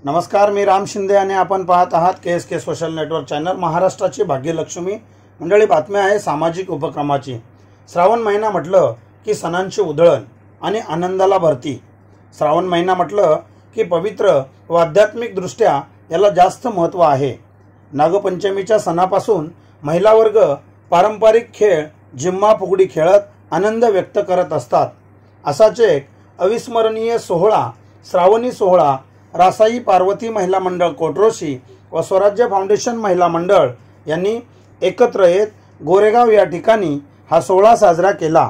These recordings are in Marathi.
नमस्कार, मी राम शिंदे आणि आपण पाहत आहात KSK सोशल नेटवर्क चॅनल, महाराष्ट्राची भाग्यलक्ष्मी. मंडळी, बातमी आहे सामाजिक उपक्रमाची. श्रावण महिना म्हटलं की सणांची उधळण आणि आनंदाला भरती. श्रावण महिना म्हटलं की पवित्र व आध्यात्मिक दृष्ट्या याला जास्त महत्त्व आहे. नागपंचमीच्या सणापासून महिला वर्ग पारंपरिक खेळ जिम्मा फुगडी खेळत आनंद व्यक्त करत असतात. असाच एक अविस्मरणीय सोहळा श्रावणी सोहळा रासाई पार्वती महिला मंडळ कोटरोशी व स्वराज्य फाउंडेशन महिला मंडळ यांनी एकत्र येत गोरेगाव या ठिकाणी हा सोहळा साजरा केला.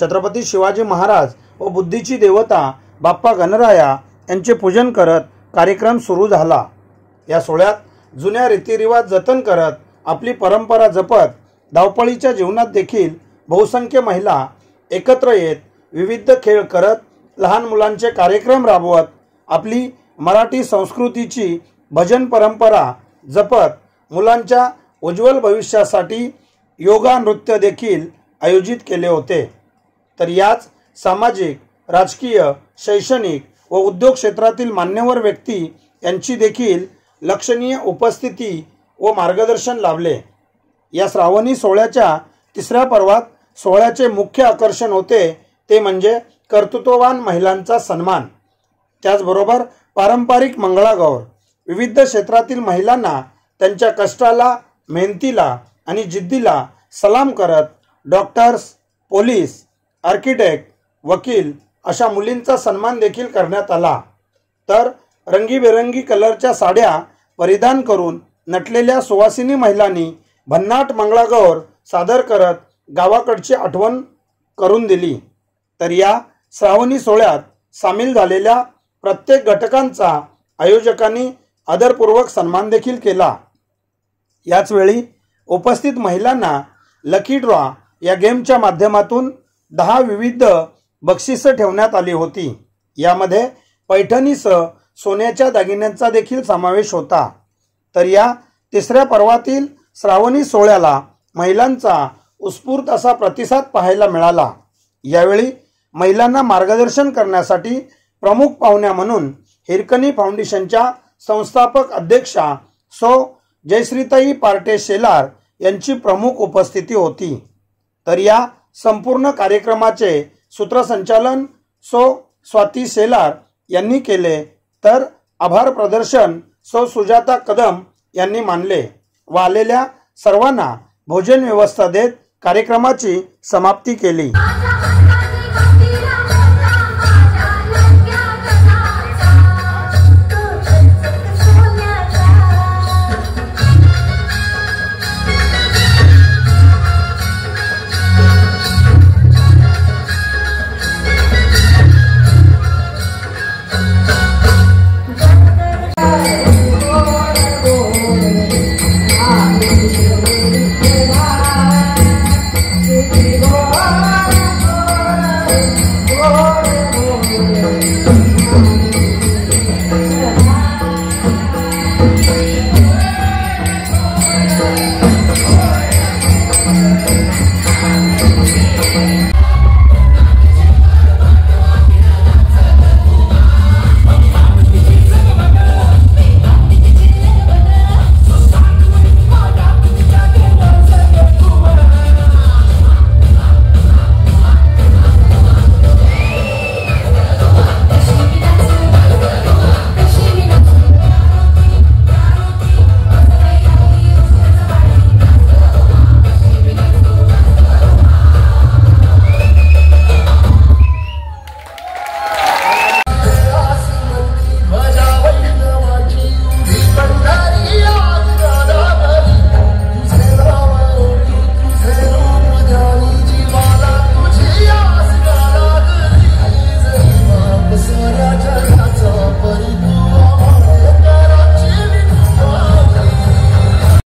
छत्रपती शिवाजी महाराज व बुद्धीची देवता बाप्पा गणराया यांचे पूजन करत कार्यक्रम सुरू झाला. या सोहळ्यात जुन्या रीतिरिवाज जतन करत आपली परंपरा जपत धावपळीच्या जीवनात देखील बहुसंख्य महिला एकत्र येत विविध खेळ करत लहान मुलांचे कार्यक्रम राबवत आपली मराठी संस्कृतीची भजन परंपरा जपत मुलांच्या उज्ज्वल भविष्यासाठी योगा नृत्य देखील आयोजित केले होते. तर याच सामाजिक, राजकीय, शैक्षणिक व उद्योग क्षेत्रातील मान्यवर व्यक्ती यांची देखील लक्षणीय उपस्थिती व मार्गदर्शन लाभले. या श्रावणी सोहळ्याच्या तिसऱ्या पर्वात सोहळ्याचे मुख्य आकर्षण होते ते म्हणजे कर्तृत्ववान महिलांचा सन्मान. त्याचबरोबर पारंपरिक मंगळागौर. विविध क्षेत्रातील महिलांना त्यांच्या कष्टाला, मेहनतीला आणि जिद्दीला सलाम करत डॉक्टर्स, पोलीस, आर्किटेक्ट, वकील अशा मुलींचा सन्मान देखील करण्यात आला. तर रंगीबेरंगी कलरच्या साड्या परिधान करून नटलेल्या सुवासिनी महिलांनी भन्नाट मंगळागौर सादर करत गावाकडची आठवण करून दिली. तर या श्रावणी सोहळ्यात सामील झालेल्या प्रत्येक घटकांचा आयोजकांनी आदरपूर्वक सन्मान देखील केला. याचवेळी उपस्थित महिलांना लकी ड्रॉ या गेमच्या माध्यमातून 10 विविध बक्षिसं ठेवण्यात आली होती. यामध्ये पैठणीसह सोन्याच्या दागिन्यांचा देखील समावेश होता. तर या तिसऱ्या पर्वातील श्रावणी सोहळ्याला महिलांचा उत्स्फूर्त असा प्रतिसाद पाहायला मिळाला. यावेळी महिलांना मार्गदर्शन करण्यासाठी प्रमुख पाहुण्या म्हणून हिरकणी फाउंडेशनच्या संस्थापक अध्यक्षा सौ जयश्रीताई पार्टे शेलार यांची प्रमुख उपस्थिती होती. तर या संपूर्ण कार्यक्रमाचे सूत्रसंचालन सौ स्वाती शेलार यांनी केले, तर आभार प्रदर्शन सौ सुजाता कदम यांनी मानले व आलेल्या सर्वांना भोजन व्यवस्था देत कार्यक्रमाची समाप्ती केली.